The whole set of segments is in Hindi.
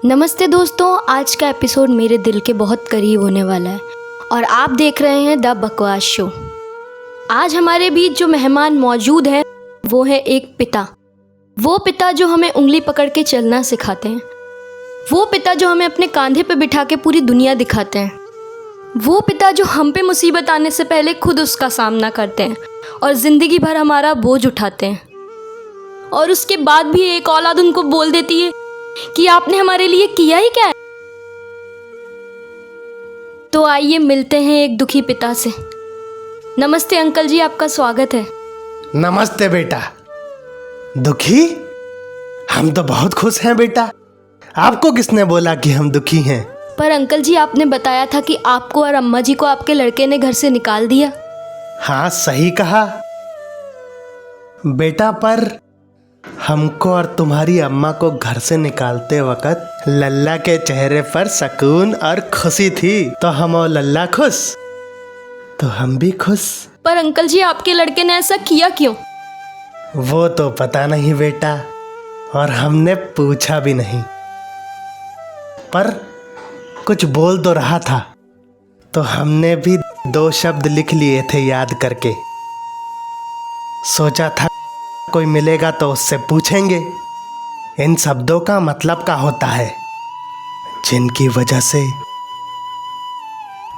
नमस्ते दोस्तों, आज का एपिसोड मेरे दिल के बहुत करीब होने वाला है और आप देख रहे हैं द बकवास शो। आज हमारे बीच जो मेहमान मौजूद हैं वो है एक पिता। वो पिता जो हमें उंगली पकड़ के चलना सिखाते हैं। वो पिता जो हमें अपने कंधे पे बिठा के पूरी दुनिया दिखाते हैं। वो पिता जो हम पे मुसीबत आने से पहले खुद उसका सामना करते हैं और ज़िंदगी भर हमारा बोझ उठाते हैं, और उसके बाद भी एक औलाद उनको बोल देती है कि आपने हमारे लिए किया ही क्या है। तो आइए मिलते हैं एक दुखी पिता से। नमस्ते अंकल जी, आपका स्वागत है। नमस्ते बेटा। दुखी? हम तो बहुत खुश हैं बेटा। आपको किसने बोला कि हम दुखी हैं? पर अंकल जी, आपने बताया था कि आपको और अम्मा जी को आपके लड़के ने घर से निकाल दिया। हाँ, सही कहा बेटा, पर हमको और तुम्हारी अम्मा को घर से निकालते वक्त लल्ला के चेहरे पर सुकून और खुशी थी, तो हम और लल्ला खुश, तो हम भी खुश। पर अंकल जी, आपके लड़के ने ऐसा किया क्यों? वो तो पता नहीं बेटा, और हमने पूछा भी नहीं, पर कुछ बोल तो रहा था, तो हमने भी 2 शब्द लिख लिए थे याद करके। सोचा था कोई मिलेगा तो उससे पूछेंगे इन शब्दों का मतलब क्या होता है, जिनकी वजह से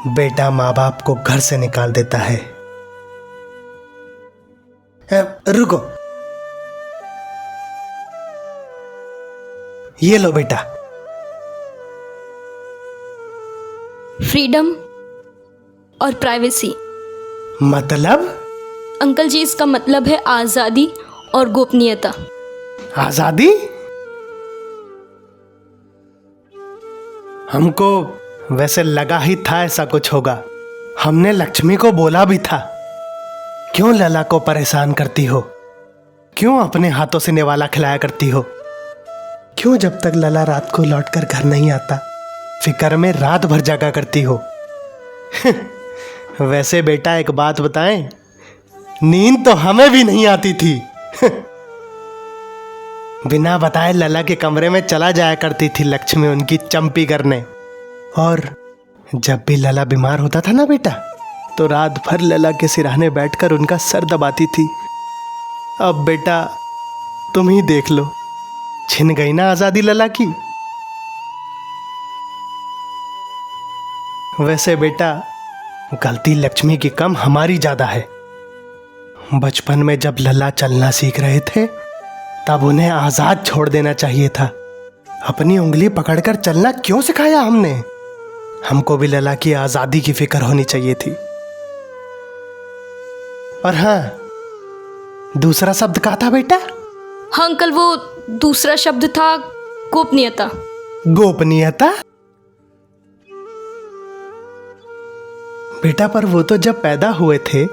बेटा माँ बाप को घर से निकाल देता है। रुको, ये लो बेटा। फ्रीडम और प्राइवेसी। मतलब? अंकल जी, इसका मतलब है आज़ादी और गोपनीयता। आजादी? हमको वैसे लगा ही था ऐसा कुछ होगा। हमने लक्ष्मी को बोला भी था, क्यों लला को परेशान करती हो, क्यों अपने हाथों से निवाला खिलाया करती हो, क्यों जब तक लला रात को लौटकर घर नहीं आता फिक्र में रात भर जागा करती हो। वैसे बेटा एक बात बताएं, नींद तो हमें भी नहीं आती थी। बिना बताए लला के कमरे में चला जाया करती थी लक्ष्मी उनकी चंपी करने, और जब भी लला बीमार होता था ना बेटा, तो रात भर लला के सिरहाने बैठकर उनका सर दबाती थी। अब बेटा तुम ही देख लो, छिन गई ना आजादी लला की। वैसे बेटा गलती लक्ष्मी की कम हमारी ज्यादा है। बचपन में जब लला चलना सीख रहे थे तब उन्हें आजाद छोड़ देना चाहिए था। अपनी उंगली पकड़कर चलना क्यों सिखाया हमने? हमको भी लला की आजादी की फिक्र होनी चाहिए थी। और हाँ, दूसरा शब्द क्या था बेटा? हाँ अंकल, वो दूसरा शब्द था गोपनीयता। गोपनीयता? बेटा पर वो तो जब पैदा हुए थे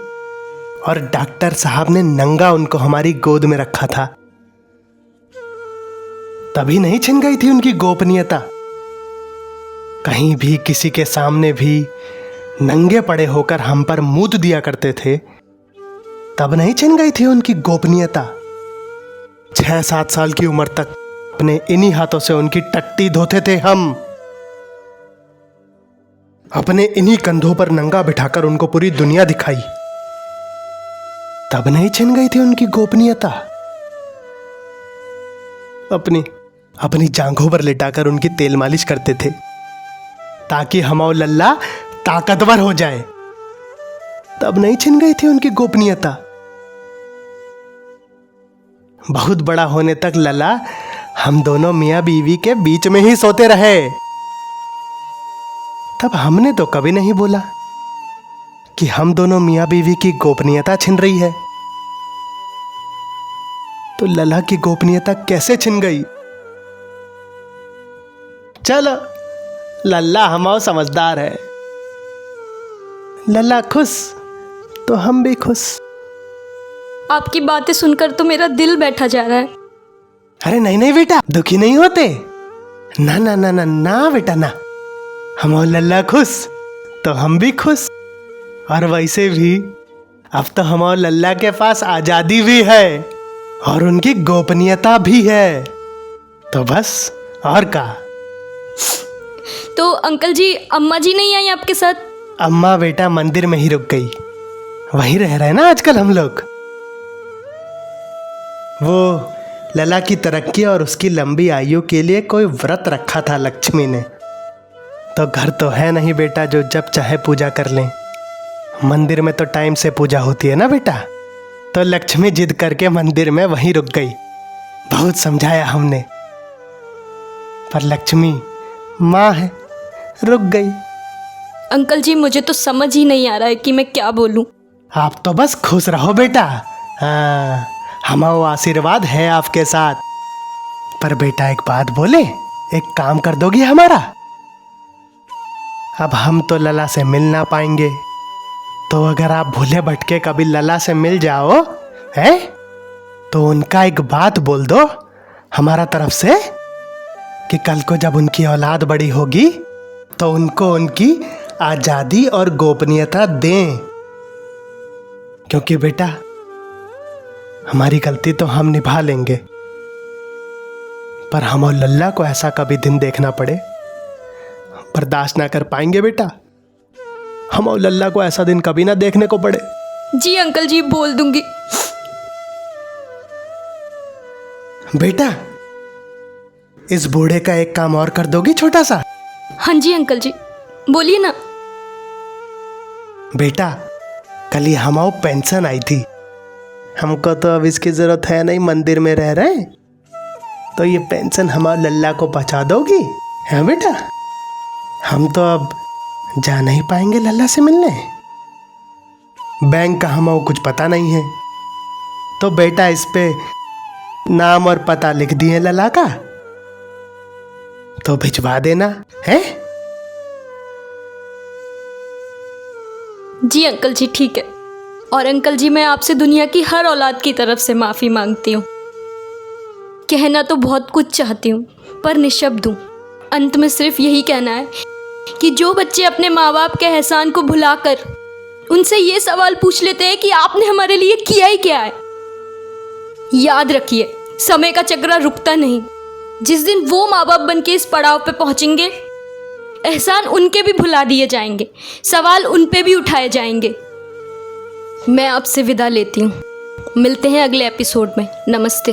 और डॉक्टर साहब ने नंगा उनको हमारी गोद में रखा था, तभी नहीं छिन गई थी उनकी गोपनीयता? कहीं भी किसी के सामने भी नंगे पड़े होकर हम पर मूत दिया करते थे, तब नहीं छिन गई थी उनकी गोपनीयता? 6-7 साल की उम्र तक अपने इन्हीं हाथों से उनकी टट्टी धोते थे हम। अपने इन्हीं कंधों पर नंगा बिठाकर उनको पूरी दुनिया दिखाई, तब नहीं छिन गई थी उनकी गोपनीयता? अपनी जांघों पर लेटाकर उनकी तेल मालिश करते थे ताकि हम और लल्ला ताकतवर हो जाए, तब नहीं छिन गई थी उनकी गोपनीयता? बहुत बड़ा होने तक लल्ला हम दोनों मियां बीवी के बीच में ही सोते रहे, तब हमने तो कभी नहीं बोला कि हम दोनों मियां बीवी की गोपनीयता छिन रही है। तो लला की गोपनीयता कैसे छिन गई? चलो, लल्ला हमारा समझदार है। लल्ला खुश तो हम भी खुश। आपकी बातें सुनकर तो मेरा दिल बैठा जा रहा है। अरे नहीं नहीं बेटा, दुखी नहीं होते। ना ना ना ना ना बेटा ना, हम और लल्ला खुश तो हम भी खुश। और वैसे भी अब तो हम और लल्ला के पास आजादी भी है और उनकी गोपनीयता भी है, तो बस और का तो अंकल जी, अम्मा जी नहीं आई आपके साथ? अम्मा बेटा मंदिर में ही रुक गई, वहीं रह रहे हैं ना आजकल हम लोग। वो लला की तरक्की और उसकी लंबी आयु के लिए कोई व्रत रखा था लक्ष्मी ने। तो घर तो है नहीं बेटा जो जब चाहे पूजा कर लें। मंदिर में तो टाइम से पूजा होती है ना बेटा। तो लक्ष्मी जिद करके मंदिर में वहीं रुक गई। बहुत समझाया हमने, पर लक्ष्मी माँ है, रुक गई। अंकल जी, मुझे तो समझ ही नहीं आ रहा है कि मैं क्या बोलूं। आप तो बस खुश रहो बेटा। हाँ, हमारा आशीर्वाद है आपके साथ। पर बेटा एक बात बोले, एक काम कर दोगी हमारा? अब हम तो लला से मिल ना पाएंगे, तो अगर आप भूले भटके कभी लला से मिल जाओ हैं, तो उनका एक बात बोल दो हमारा तरफ से कि कल को जब उनकी औलाद बड़ी होगी तो उनको उनकी आजादी और गोपनीयता दें। क्योंकि बेटा हमारी गलती तो हम निभा लेंगे, पर हम और लल्ला को ऐसा कभी दिन देखना पड़े बर्दाश्त ना कर पाएंगे बेटा। हम और लल्ला को ऐसा दिन कभी ना देखने को पड़े। जी अंकल जी, बोल दूंगी। बेटा इस बूढ़े का एक काम और कर दोगी छोटा सा? हाँ जी अंकल जी, बोलिए ना। बेटा कल ही हमारी पेंशन आई थी, हमको तो अब इसकी जरूरत है नहीं, मंदिर में रह रहे हैं, तो ये पेंशन हमारे लल्ला को पहुंचा दोगी? है बेटा, हम तो अब जा नहीं पाएंगे लल्ला से मिलने। बैंक का हमें कुछ पता नहीं है, तो बेटा इस पे नाम और पता लिख दिए लल्ला का, तो भिजवा देना है। जी अंकल जी, ठीक है। और अंकल जी, मैं आपसे दुनिया की हर औलाद की तरफ से माफ़ी मांगती हूँ। कहना तो बहुत कुछ चाहती हूँ, पर निशब्द हूँ। अंत में सिर्फ यही कहना है कि जो बच्चे अपने माँ बाप के एहसान को भुलाकर उनसे ये सवाल पूछ लेते हैं कि आपने हमारे लिए किया ही क्या है, याद रखिए समय का चक्रा रुकता नहीं। जिस दिन वो माँ बाप बन के इस पड़ाव पे पहुँचेंगे, एहसान उनके भी भुला दिए जाएंगे, सवाल उन पे भी उठाए जाएंगे। मैं आपसे विदा लेती हूँ। मिलते हैं अगले एपिसोड में। नमस्ते।